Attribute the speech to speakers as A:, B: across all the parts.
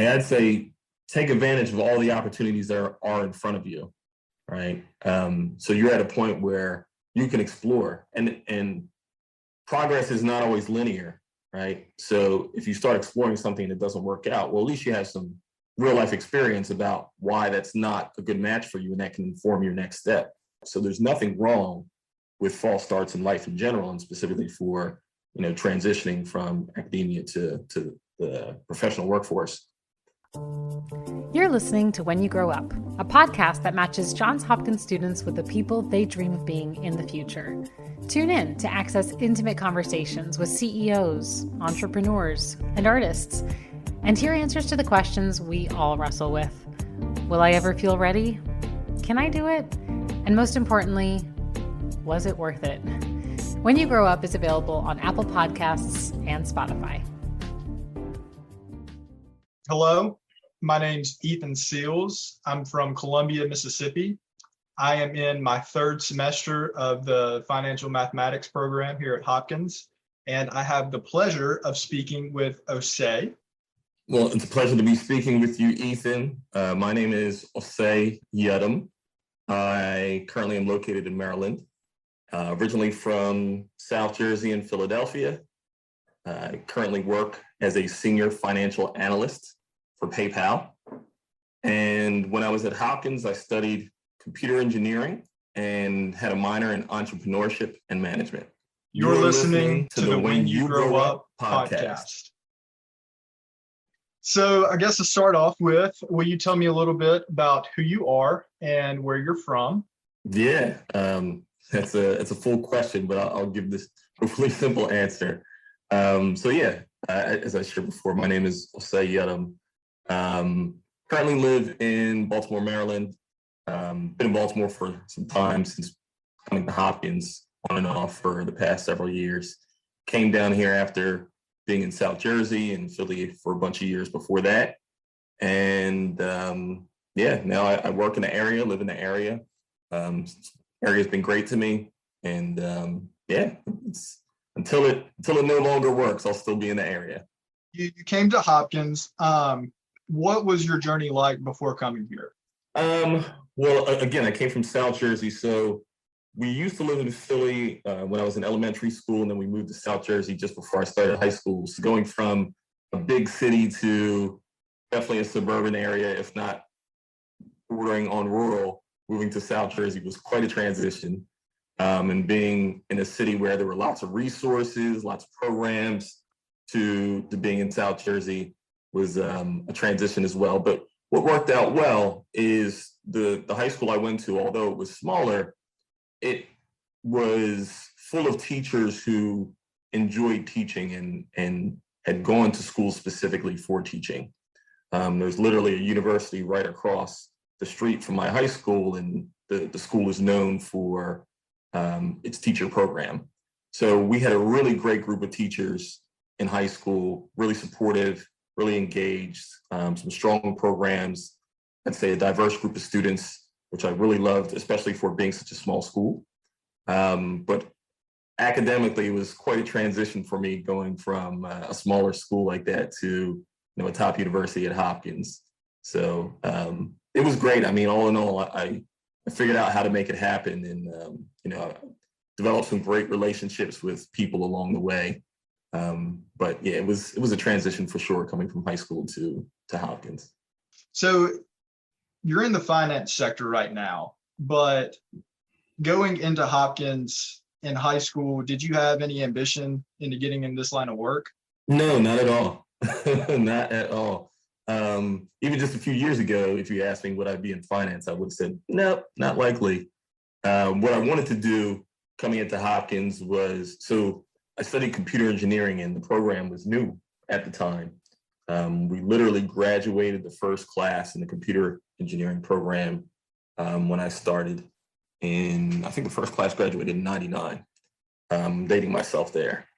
A: I'd say take advantage of all the opportunities that are in front of you, right? So you're at a point where you can explore, and progress is not always linear, right? So if you start exploring something that doesn't work out, well, at least you have some real life experience about why that's not a good match for you, and that can inform your next step. So there's nothing wrong with false starts in life in general, and specifically for transitioning from academia to the professional workforce.
B: You're listening to When You Grow Up, a podcast that matches Johns Hopkins students with the people they dream of being in the future. Tune in to access intimate conversations with CEOs, entrepreneurs, and artists, and hear answers to the questions we all wrestle with. Will I ever feel ready? Can I do it? And most importantly, was it worth it? When You Grow Up is available on Apple Podcasts and Spotify.
C: Hello, my name's Ethan Seals. I'm from Columbia, Mississippi. I am in my third semester of the financial mathematics program here at Hopkins, and I have the pleasure of speaking with Osei.
A: Well, it's a pleasure to be speaking with you, Ethan. My name is Osei Yedem. I currently am located in Maryland, originally from South Jersey and Philadelphia. I currently work as a senior financial analyst for PayPal. And when I was at Hopkins, I studied computer engineering and had a minor in entrepreneurship and management.
C: You're listening to the When You Grow Up podcast. So I guess to start off with, will you tell me a little bit about who you are and where you're from?
A: Yeah, it's a full question, but I'll give this hopefully simple answer. As I shared before, my name is Osei Yedem. Currently live in Baltimore, Maryland. Been in Baltimore for some time since coming to Hopkins on and off for the past several years. Came down here after being in South Jersey and Philly for a bunch of years before that. And now I work in the area, live in the area. Area's been great to me. And it's until it no longer works, I'll still be in the area.
C: You came to Hopkins. What was your journey like before coming here?
A: Well, again, I came from South Jersey. So we used to live in Philly when I was in elementary school, and then we moved to South Jersey just before I started high school. So going from a big city to definitely a suburban area, if not bordering on rural, moving to South Jersey was quite a transition. And being in a city where there were lots of resources, lots of programs, to being in South Jersey was a transition as well. But what worked out well is the high school I went to, although it was smaller, it was full of teachers who enjoyed teaching and had gone to school specifically for teaching. There's literally a university right across the street from my high school, and the school is known for its teacher program. So we had a really great group of teachers in high school, really supportive, really engaged, some strong programs. I'd say a diverse group of students, which I really loved, especially for being such a small school. But academically, it was quite a transition for me going from a smaller school like that to a top university at Hopkins. So it was great. I mean, all in all, I figured out how to make it happen, and developed some great relationships with people along the way. But yeah, it was a transition for sure, coming from high school to Hopkins.
C: So you're in the finance sector right now, but going into Hopkins in high school, did you have any ambition into getting in this line of work?
A: No, not at all. Not at all. Even just a few years ago, if you asked me would I be in finance, I would have said, no, not likely. What I wanted to do coming into Hopkins was, so I studied computer engineering, and the program was new at the time. We literally graduated the first class in the computer engineering program when I started. And I think the first class graduated in 99. Dating myself there.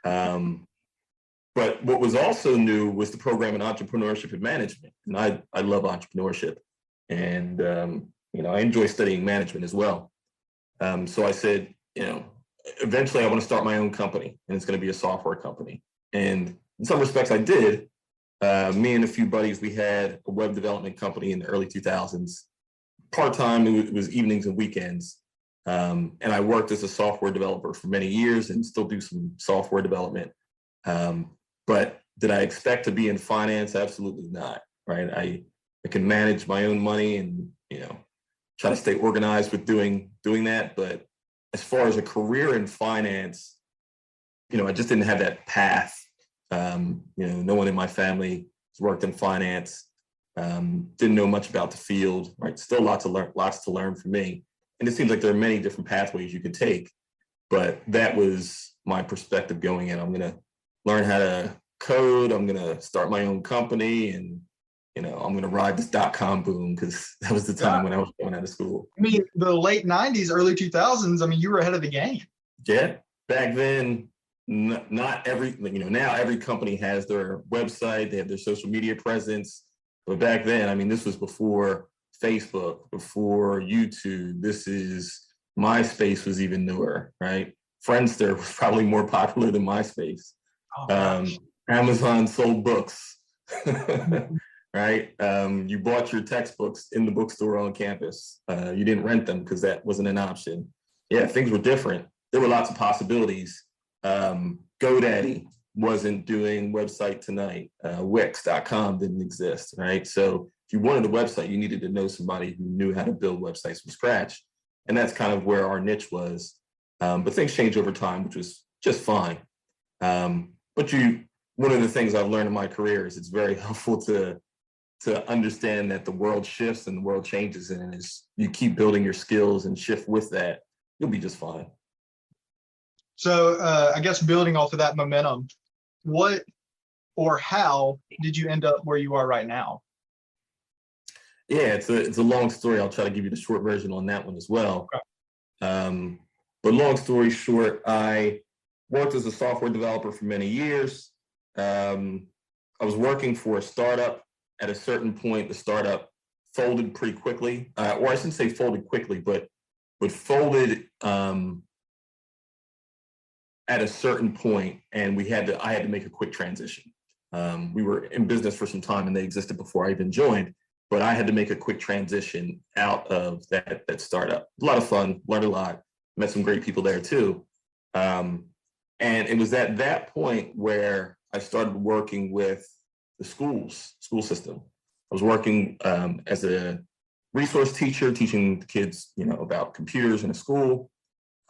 A: But what was also new was the program in entrepreneurship and management. And I love entrepreneurship. And, I enjoy studying management as well. So I said, eventually I want to start my own company, and it's going to be a software company. And in some respects I did, Me and a few buddies, we had a web development company in the early 2000s. Part-time, it was evenings and weekends. And I worked as a software developer for many years and still do some software development. But did I expect to be in finance? Absolutely not, right? I can manage my own money and, try to stay organized with doing that. But as far as a career in finance, I just didn't have that path. No one in my family has worked in finance. Didn't know much about the field, right? Still lots to learn for me. And it seems like there are many different pathways you could take, but that was my perspective going in. I'm going to learn how to code. I'm going to start my own company, and I'm going to ride this .com boom, because that was the time when I was going out of school.
C: I mean, the late 90s, early 2000s, I mean, you were ahead of the game.
A: Yeah, back then, not every, now every company has their website, they have their social media presence. But back then, I mean, this was before Facebook, before YouTube. This is, MySpace was even newer, right? Friendster was probably more popular than MySpace. Amazon sold books, right? You bought your textbooks in the bookstore on campus. You didn't rent them because that wasn't an option. Yeah, things were different. There were lots of possibilities. GoDaddy wasn't doing Website Tonight. Wix.com didn't exist, right? So if you wanted a website, you needed to know somebody who knew how to build websites from scratch. And that's kind of where our niche was. But things change over time, which was just fine. But one of the things I've learned in my career is it's very helpful to understand that the world shifts and the world changes. And as you keep building your skills and shift with that, you'll be just fine.
C: So I guess building off of that momentum, what or how did you end up where you are right now?
A: Yeah, it's a long story. I'll try to give you the short version on that one as well. Okay. But long story short, I worked as a software developer for many years. I was working for a startup. At a certain point, the startup folded pretty quickly, or I shouldn't say folded quickly, but folded at a certain point, and I had to make a quick transition. We were in business for some time, and they existed before I even joined, but I had to make a quick transition out of that startup. A lot of fun, learned a lot, met some great people there too. And it was at that point where I started working with the school system. I was working as a resource teacher, teaching the kids, about computers in a school.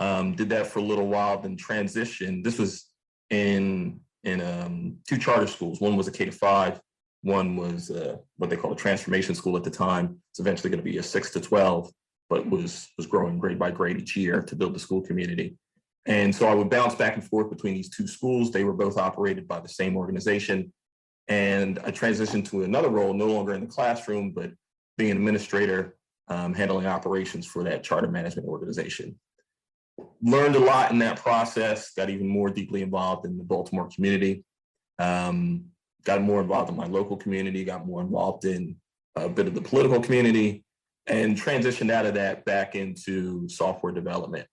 A: Did that for a little while, then transitioned. This was in two charter schools. One was a K-5. One was what they call a transformation school at the time. It's eventually going to be a 6 to 12, but was growing grade by grade each year to build the school community. And so I would bounce back and forth between these two schools. They were both operated by the same organization. And I transitioned to another role, no longer in the classroom, but being an administrator, handling operations for that charter management organization. Learned a lot in that process, got even more deeply involved in the Baltimore community, got more involved in my local community, got more involved in a bit of the political community, and transitioned out of that back into software development.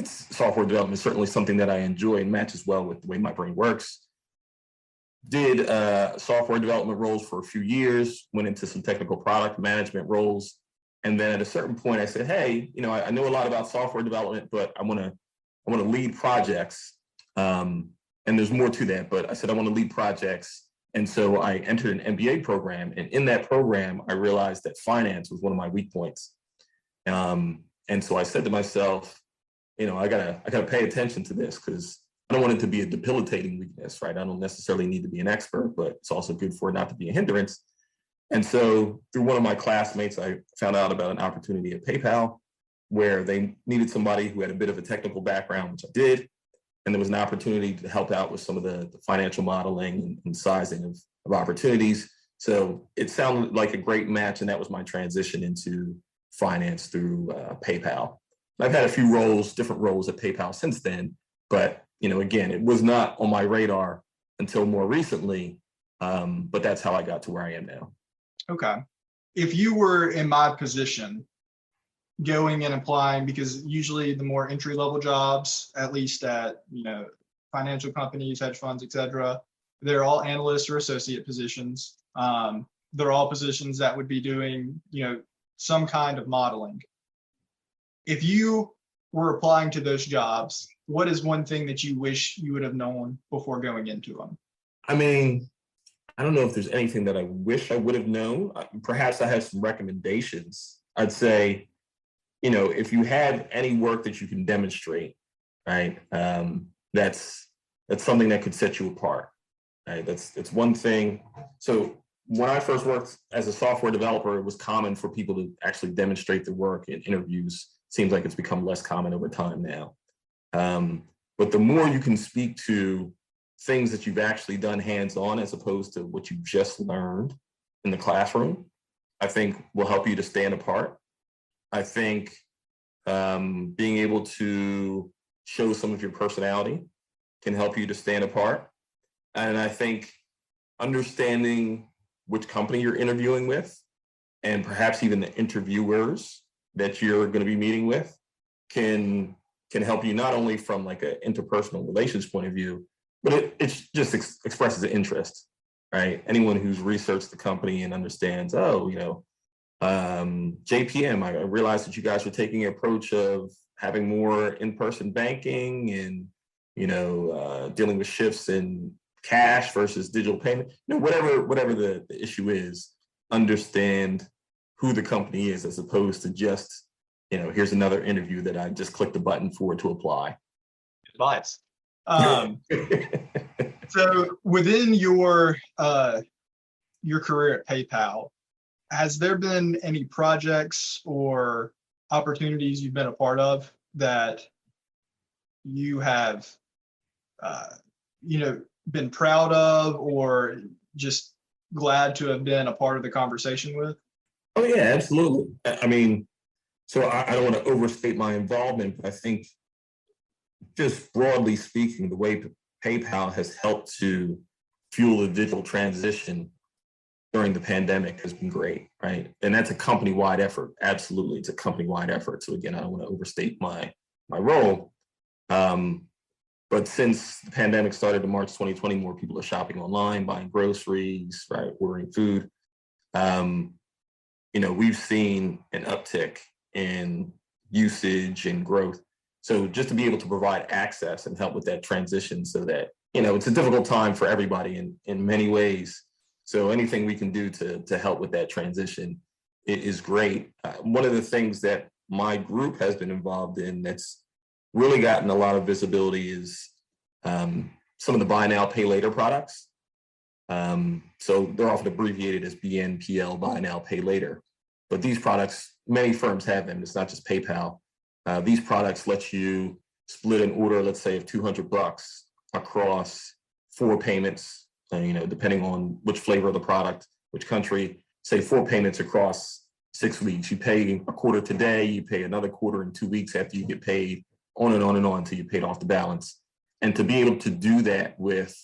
A: Software development is certainly something that I enjoy and matches well with the way my brain works. Did software development roles for a few years, went into some technical product management roles. And then at a certain point I said, hey, I know a lot about software development, but I want to lead projects. And there's more to that, but I said, I want to lead projects. And so I entered an MBA program. And in that program, I realized that finance was one of my weak points. And so I said to myself, I gotta pay attention to this, because I don't want it to be a debilitating weakness, right? I don't necessarily need to be an expert, but it's also good for it not to be a hindrance. And so through one of my classmates, I found out about an opportunity at PayPal where they needed somebody who had a bit of a technical background, which I did. And there was an opportunity to help out with some of the financial modeling and sizing of opportunities. So it sounded like a great match. And that was my transition into finance through PayPal. I've had a few different roles at PayPal since then, but again, it was not on my radar until more recently, but that's how I got to where I am now.
C: Okay. If you were in my position, going and applying, because usually the more entry-level jobs, at least at financial companies, hedge funds, etc., They're all analyst or associate positions. They're all positions that would be doing, some kind of modeling. If you were applying to those jobs, what is one thing that you wish you would have known before going into them?
A: I mean, I don't know if there's anything that I wish I would have known. Perhaps I have some recommendations. I'd say, if you have any work that you can demonstrate, right, that's something that could set you apart, right? It's one thing. So when I first worked as a software developer, it was common for people to actually demonstrate their work in interviews. Seems like it's become less common over time now. But the more you can speak to things that you've actually done hands-on as opposed to what you just learned in the classroom, I think will help you to stand apart. I think being able to show some of your personality can help you to stand apart. And I think understanding which company you're interviewing with, and perhaps even the interviewers that you're going to be meeting with, can help you not only from like an interpersonal relations point of view, but it just expresses an interest, right? Anyone who's researched the company and understands, JPM, I realized that you guys were taking an approach of having more in-person banking and, dealing with shifts in cash versus digital payment, whatever the issue is, understand who the company is as opposed to just, here's another interview that I just clicked the button for to apply.
C: Advice. So within your career at PayPal, has there been any projects or opportunities you've been a part of that you have, been proud of or just glad to have been a part of the conversation with?
A: Oh yeah, absolutely. I mean, so I don't want to overstate my involvement, but I think just broadly speaking, the way PayPal has helped to fuel the digital transition during the pandemic has been great, right? And that's a company-wide effort. Absolutely, it's a company-wide effort. So again, I don't want to overstate my role. But since the pandemic started in March 2020, more people are shopping online, buying groceries, right, ordering food. We've seen an uptick in usage and growth. So just to be able to provide access and help with that transition so that, it's a difficult time for everybody in many ways. So anything we can do to help with that transition is great. One of the things that my group has been involved in that's really gotten a lot of visibility is some of the buy now, pay later products. So they're often abbreviated as BNPL, buy now, pay later. But these products, many firms have them. It's not just PayPal. These products let you split an order, let's say, of $200 across 4 payments, depending on which flavor of the product, which country, say 4 payments across 6 weeks. You pay a quarter today, you pay another quarter in 2 weeks after you get paid, on and on and on until you paid off the balance. And to be able to do that with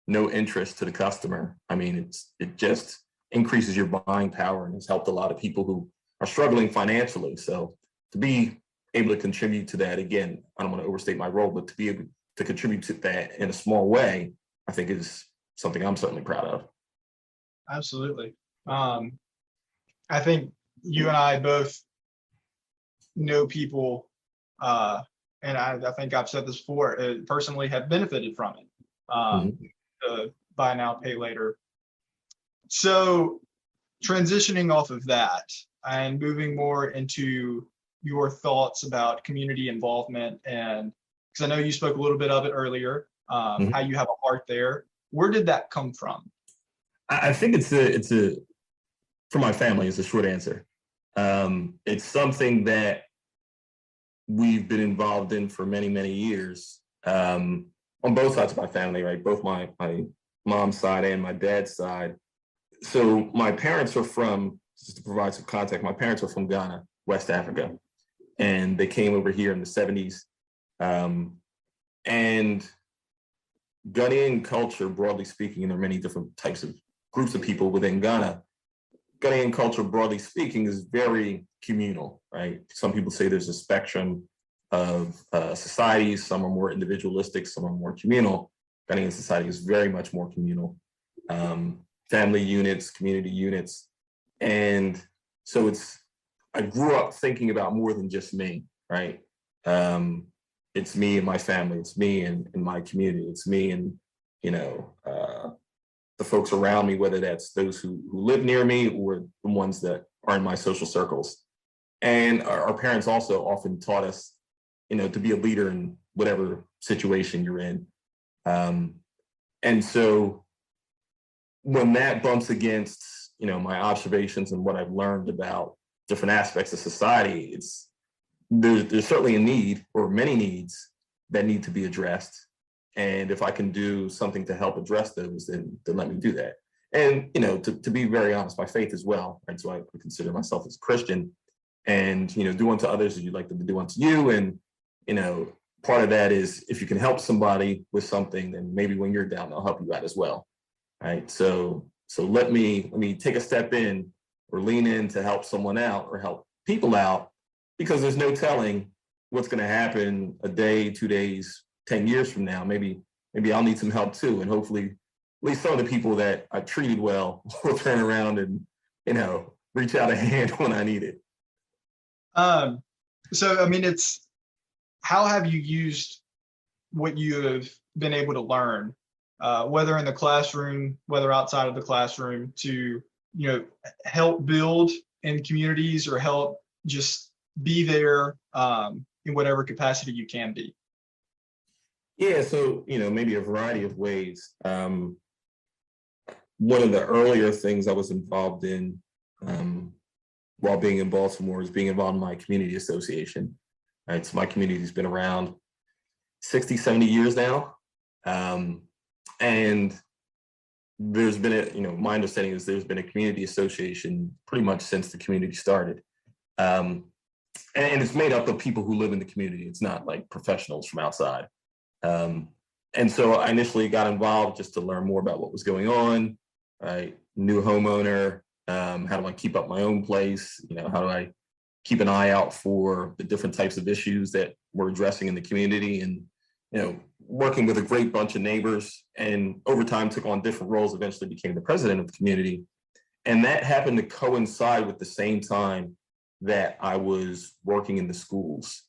A: no interest to the customer, I mean, it just increases your buying power and has helped a lot of people who are struggling financially. So to be able to contribute to that, again, I don't want to overstate my role, but to be able to contribute to that in a small way, I think is something I'm certainly proud of.
C: Absolutely. I think you and I both know people, and I think I've said this before, personally have benefited from it. The buy now, pay later. So transitioning off of that and moving more into your thoughts about community involvement, and because I know you spoke a little bit of it earlier, how you have a heart there. Where did that come from?
A: I think it's a for my family is the short answer. It's something that we've been involved in for many, many years, on both sides of my family, right? Both my mom's side and my dad's side. So my parents are from, just to provide some context, my parents are from Ghana, West Africa, and they came over here in the 70s. And Ghanaian culture, broadly speaking, and there are many different types of groups of people within Ghana, Ghanaian culture, broadly speaking, is very communal, right? Some people say there's a spectrum of societies. Some are more individualistic, some are more communal. Ghanaian society is very much more communal. Family units, community units. And so I grew up thinking about more than just me, right? It's me and my family. It's me and my community. It's me and, the folks around me, whether that's those who live near me or the ones that are in my social circles. And our parents also often taught us, to be a leader in whatever situation you're in. And so when that bumps against, my observations and what I've learned about different aspects of society, there's certainly a need, or many needs, that need to be addressed. And if I can do something to help address those, then let me do that. And, to be very honest, my faith as well, right? So I consider myself as a Christian, and, do unto others as you'd like them to do unto you. And, part of that is, if you can help somebody with something, then maybe when you're down, they'll help you out as well, right? So let me take a step in, or lean in to help someone out, or help people out, because there's no telling what's going to happen a day, 2 days, 10 years from now. Maybe I'll need some help too. And hopefully at least some of the people that I treated well will turn around and, reach out a hand when I need it.
C: So, I mean, how have you used what you have been able to learn, whether in the classroom, whether outside of the classroom, to, help build in communities, or help just be there in whatever capacity you can be?
A: Yeah, so, maybe a variety of ways. One of the earlier things I was involved in while being in Baltimore is being involved in my community association. Right, so my community's been around 60, 70 years now. And there's been my understanding is there's been a community association pretty much since the community started. And it's made up of people who live in the community. It's not like professionals from outside. And so I initially got involved just to learn more about what was going on. Right, new homeowner, how do I keep up my own place? How do I keep an eye out for the different types of issues that we're addressing in the community? And, working with a great bunch of neighbors, and over time took on different roles, eventually became the president of the community. And that happened to coincide with the same time that I was working in the schools.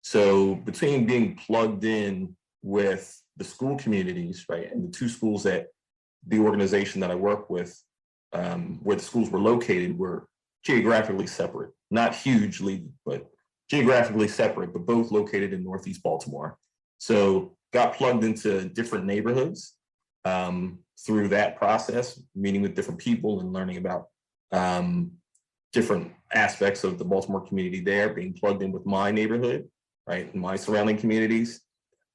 A: So between being plugged in with the school communities, right, and the two schools that the organization that I work with, where the schools were located, were geographically separate, not hugely, but geographically separate, but both located in Northeast Baltimore. So got plugged into different neighborhoods through that process, meeting with different people and learning about different aspects of the Baltimore community there, being plugged in with my neighborhood, right, and my surrounding communities,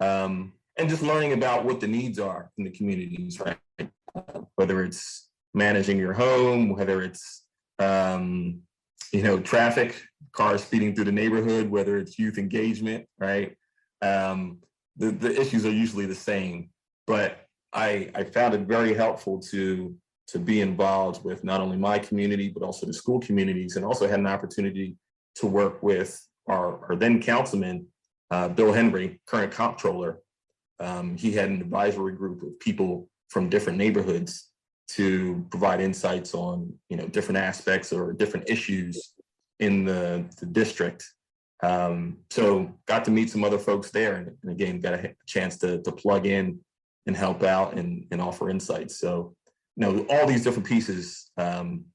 A: and just learning about what the needs are in the communities, right? Whether it's managing your home, whether it's traffic, cars speeding through the neighborhood, whether it's youth engagement, right? The issues are usually the same, but I found it very helpful to be involved with not only my community, but also the school communities, and also had an opportunity to work with our then councilman, Bill Henry, current comptroller. He had an advisory group of people from different neighborhoods to provide insights on, different aspects or different issues in the district. So got to meet some other folks there, and again, got a chance to plug in and help out and offer insights. So, all these different pieces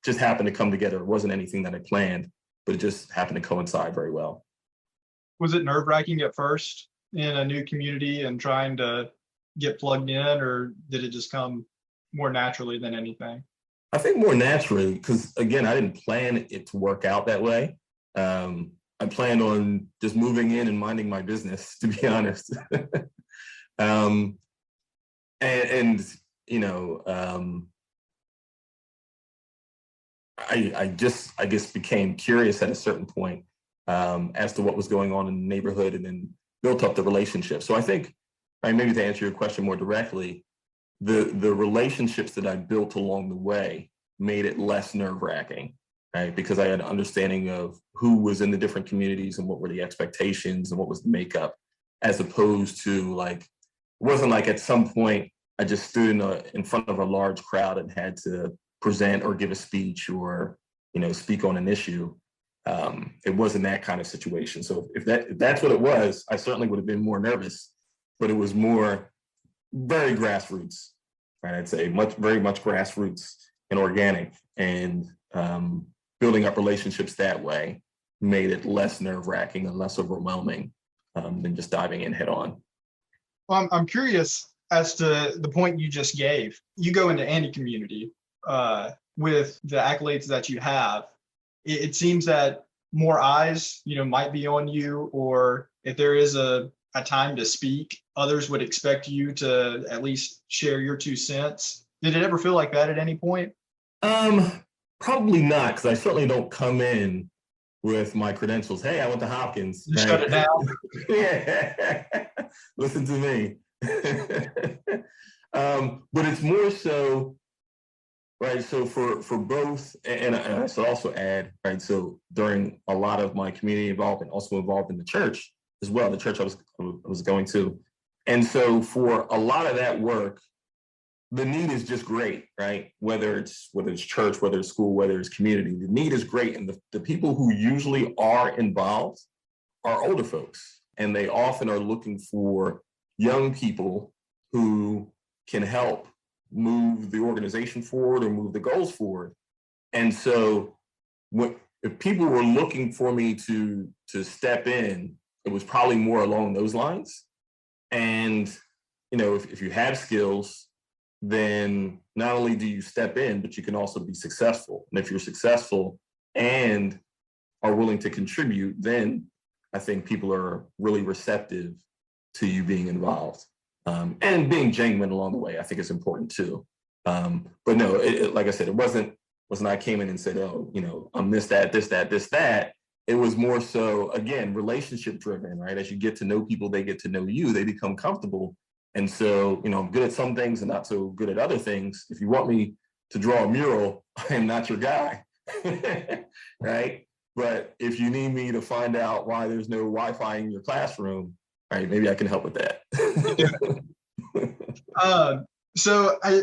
A: just happened to come together. It wasn't anything that I planned, but it just happened to coincide very well.
C: Was it nerve-wracking at first in a new community and trying to get plugged in, or did it just come more naturally than anything?
A: I think more naturally, because again, I didn't plan it to work out that way. I planned on just moving in and minding my business, to be honest. I guess became curious at a certain point as to what was going on in the neighborhood, and then built up the relationship. So I think, maybe to answer your question more directly, the relationships that I built along the way made it less nerve-wracking, right? Because I had an understanding of who was in the different communities and what were the expectations and what was the makeup, as opposed to like wasn't like at some point I just stood in front of a large crowd and had to present or give a speech or, speak on an issue. It wasn't that kind of situation. So if that's what it was, I certainly would have been more nervous, but it was more very grassroots, right? I'd say very much grassroots and organic, and building up relationships that way made it less nerve-wracking and less overwhelming than just diving in head on.
C: Well, I'm curious as to the point you just gave. You go into any community with the accolades that you have. It seems that more eyes, might be on you, or if there is a time to speak, others would expect you to at least share your 2 cents. Did it ever feel like that at any point?
A: Probably not, because I certainly don't come in with my credentials. Hey, I went to Hopkins.
C: You shut it down.
A: Yeah, listen to me. But it's more so, right? So for both, and I should also add, right? So during a lot of my community involvement, also involved in the church as well, the church I was going to, and so for a lot of that work, the need is just great, right? Whether it's church, whether it's school, whether it's community, the need is great. And the people who usually are involved are older folks. And they often are looking for young people who can help move the organization forward or move the goals forward. And so if people were looking for me to step in, it was probably more along those lines. And, if you have skills, then not only do you step in, but you can also be successful. And if you're successful and are willing to contribute, then I think people are really receptive to you being involved, and being genuine along the way. I think it's important too. But no, like I said, it wasn't I came in and said, oh, I'm this, that. It was more so, again, relationship driven, right? As you get to know people, they get to know you, they become comfortable. And so, I'm good at some things and not so good at other things. If you want me to draw a mural, I am not your guy, right? But if you need me to find out why there's no Wi-Fi in your classroom, right, maybe I can help with that.
C: So I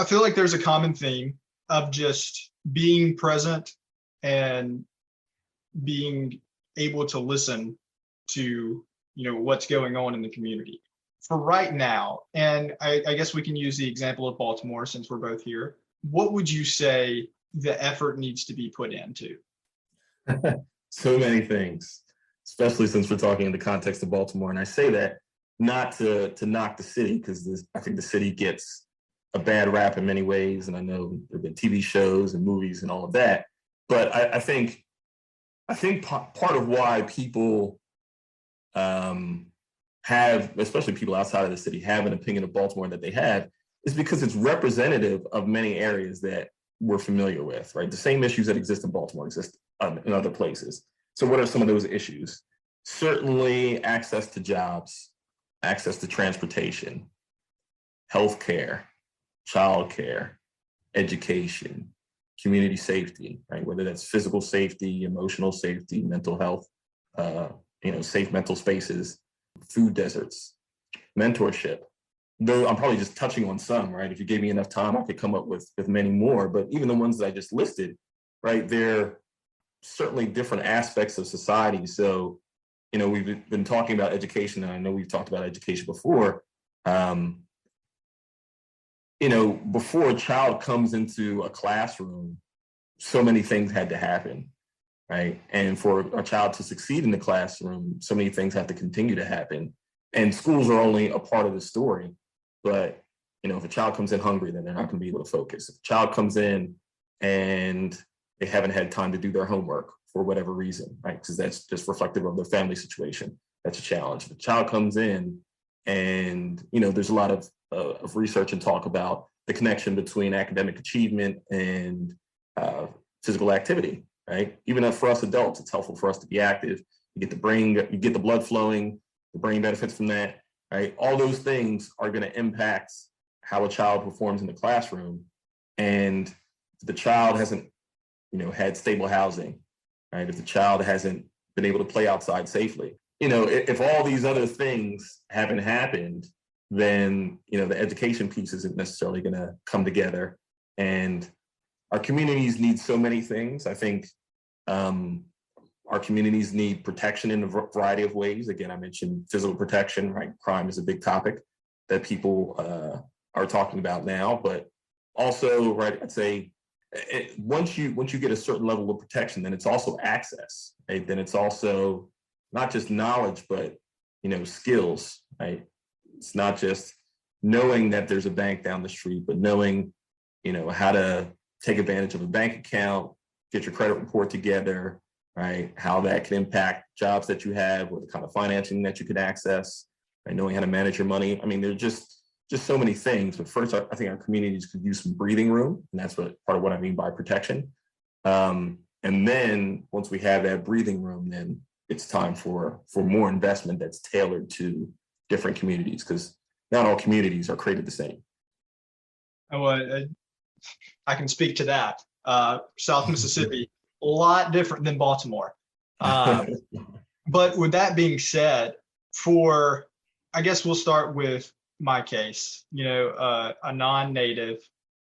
C: feel like there's a common theme of just being present and being able to listen to, what's going on in the community. For right now, and I guess we can use the example of Baltimore since we're both here, what would you say the effort needs to be put into?
A: So many things, especially since we're talking in the context of Baltimore. And I say that not to knock the city, because I think the city gets a bad rap in many ways. And I know there have been TV shows and movies and all of that. But I think part of why people have, especially people outside of the city, have an opinion of Baltimore that they have, is because it's representative of many areas that we're familiar with, right? The same issues that exist in Baltimore exist in other places. So what are some of those issues? Certainly access to jobs, access to transportation, healthcare, childcare, education, community safety, right? Whether that's physical safety, emotional safety, mental health, safe mental spaces, food deserts, mentorship. Though I'm probably just touching on some, right? If you gave me enough time, I could come up with many more. But even the ones that I just listed, right, they're certainly different aspects of society. So, we've been talking about education, and I know we've talked about education before. Before a child comes into a classroom, so many things had to happen, right? And for a child to succeed in the classroom, so many things have to continue to happen. And schools are only a part of the story. But, if a child comes in hungry, then they're not going to be able to focus. If a child comes in and they haven't had time to do their homework for whatever reason, right? Because that's just reflective of their family situation. That's a challenge. If a child comes in and, there's a lot of research and talk about the connection between academic achievement and physical activity, right? Even for us adults, it's helpful for us to be active. You get the blood flowing, the brain benefits from that, right? All those things are going to impact how a child performs in the classroom. And if the child hasn't, had stable housing, right? If the child hasn't been able to play outside safely, if all these other things haven't happened, then, the education piece isn't necessarily going to come together. And our communities need so many things. I think our communities need protection in a variety of ways. Again, I mentioned physical protection, right? Crime is a big topic that people are talking about now, but also, right, I'd say once you get a certain level of protection, then it's also access, right? Then it's also not just knowledge, but skills, right? It's not just knowing that there's a bank down the street, but knowing, how to take advantage of a bank account, get your credit report together, right? How that can impact jobs that you have, or the kind of financing that you could access, right? Knowing how to manage your money. I mean, there's just so many things. But first, I think our communities could use some breathing room, and that's part of what I mean by protection. And then once we have that breathing room, then it's time for more investment that's tailored to different communities, because not all communities are created the same.
C: Well, I can speak to that. South Mississippi, a lot different than Baltimore. But with that being said, I guess we'll start with my case, a non-native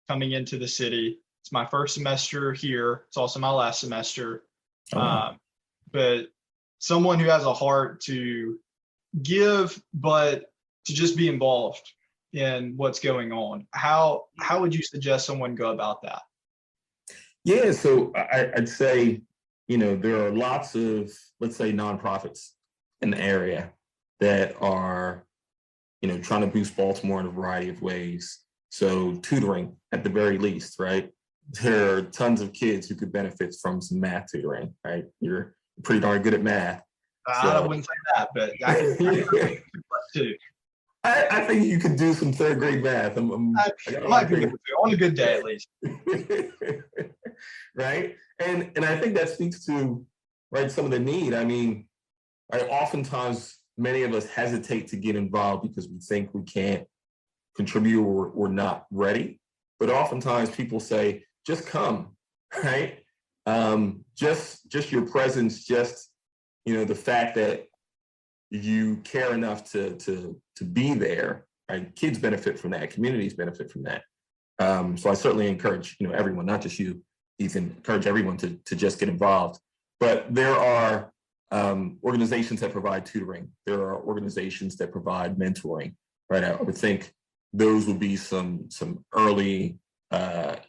C: coming into the city. It's my first semester here. It's also my last semester. But someone who has a heart to give, but to just be involved in what's going on. How would you suggest someone go about that?
A: Yeah, so I'd say, there are lots of, let's say, nonprofits in the area that are, trying to boost Baltimore in a variety of ways. So tutoring at the very least, right? There are tons of kids who could benefit from some math tutoring, right? You're pretty darn good at math.
C: I wouldn't say that, but I can too.
A: I think you could do some third grade math.
C: I might be able to, on a good day at least.
A: Right? And I think that speaks to, right, some of the need. I mean, right, oftentimes many of us hesitate to get involved because we think we can't contribute or we're not ready. But oftentimes people say, just come, right? Just your presence, just, the fact that you care enough to be there, right? Kids benefit from that, communities benefit from that. So I certainly encourage, everyone, not just you, Ethan, encourage everyone to just get involved. But there are organizations that provide tutoring. There are organizations that provide mentoring, right? I would think those would be some early,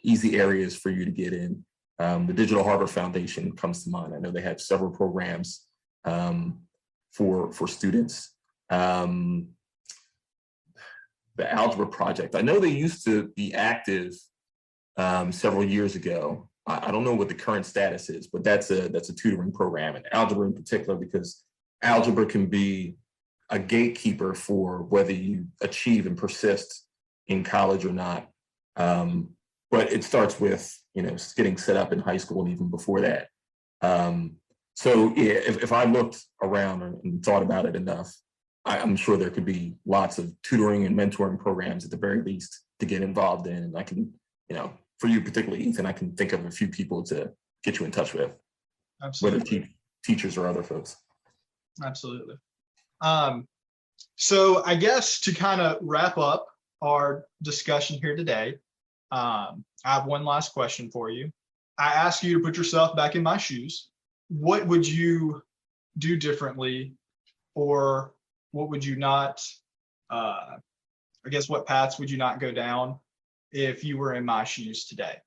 A: easy areas for you to get in. The Digital Harbor Foundation comes to mind. I know they have several programs for students. The Algebra Project, I know they used to be active several years ago. I don't know what the current status is, but that's a tutoring program, and algebra in particular, because algebra can be a gatekeeper for whether you achieve and persist in college or not. But it starts with, getting set up in high school and even before that. So yeah, if I looked around and thought about it enough, I'm sure there could be lots of tutoring and mentoring programs at the very least to get involved in. And I can, for you particularly, Ethan, I can think of a few people to get you in touch with.
C: Absolutely.
A: Whether teachers or other folks.
C: Absolutely. So I guess to kind of wrap up our discussion here today, I have one last question for you. I ask you to put yourself back in my shoes. What would you do differently, or what would you not, I guess what paths would you not go down if you were in my shoes today?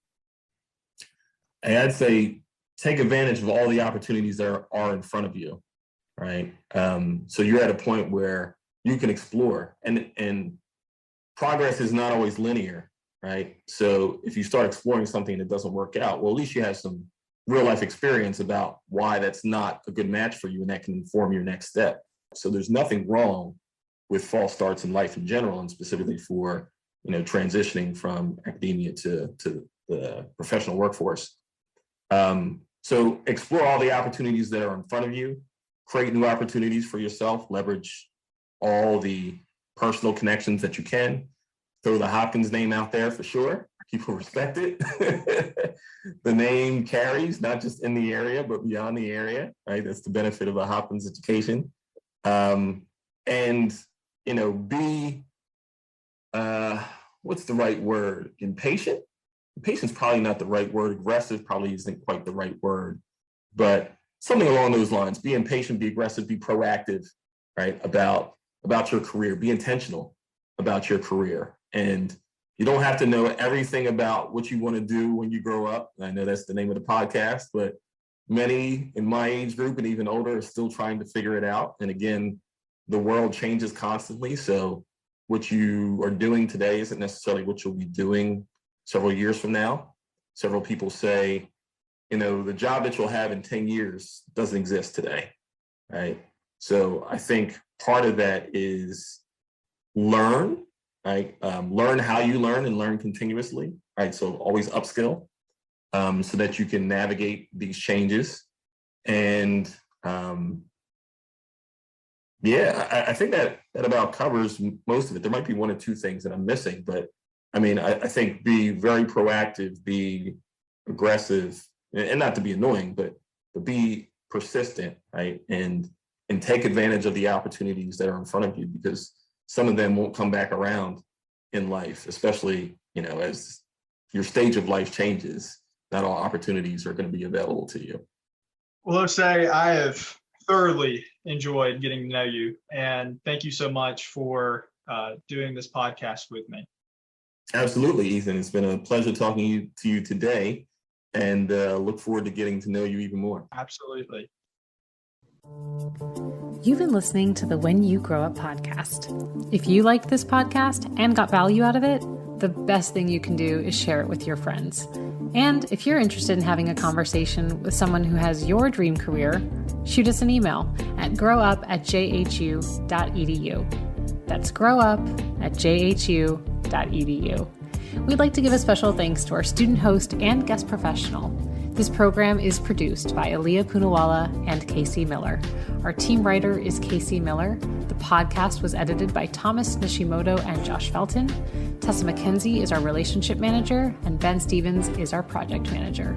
A: I'd say take advantage of all the opportunities that are in front of you, right? So you're at a point where you can explore, and progress is not always linear, right? So if you start exploring something that doesn't work out, well, at least you have some real life experience about why that's not a good match for you, and that can inform your next step. So there's nothing wrong with false starts in life in general, and specifically for, transitioning from academia to the professional workforce. So explore all the opportunities that are in front of you, create new opportunities for yourself, leverage all the personal connections that you can. Throw the Hopkins name out there for sure. People respect it. The name carries, not just in the area, but beyond the area, right? That's the benefit of a Hopkins education. And, be what's the right word? Impatient? Impatient's probably not the right word. Aggressive probably isn't quite the right word, but something along those lines. Be impatient, be aggressive, be proactive, right? About your career. Be intentional about your career. And you don't have to know everything about what you want to do when you grow up. I know that's the name of the podcast, but many in my age group and even older are still trying to figure it out. And again, the world changes constantly. So what you are doing today isn't necessarily what you'll be doing several years from now. Several people say, the job that you'll have in 10 years doesn't exist today, right? So I think part of that is learn, right? Learn how you learn and learn continuously, right? So always upskill so that you can navigate these changes. And I think that about covers most of it. There might be one or two things that I'm missing, but I think be very proactive, be aggressive, and not to be annoying, but be persistent, right? And take advantage of the opportunities that are in front of you, because some of them won't come back around in life, especially, as your stage of life changes. Not all opportunities are going to be available to you.
C: Well, let's say I have thoroughly enjoyed getting to know you, and thank you so much for doing this podcast with me.
A: Absolutely, Ethan. It's been a pleasure talking to you today, and look forward to getting to know you even more.
C: Absolutely.
B: You've been listening to the When You Grow Up podcast. If you liked this podcast and got value out of it, the best thing you can do is share it with your friends. And if you're interested in having a conversation with someone who has your dream career, shoot us an email at growup@jhu.edu. That's growup@jhu.edu. We'd like to give a special thanks to our student host and guest professional. This program is produced by Aaliyah Poonawalla and Casey Miller. Our team writer is Casey Miller. The podcast was edited by Thomas Nishimoto and Josh Felton. Tessa McKenzie is our relationship manager, and Ben Stevens is our project manager.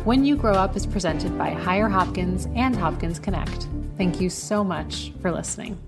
B: When You Grow Up is presented by Higher Hopkins and Hopkins Connect. Thank you so much for listening.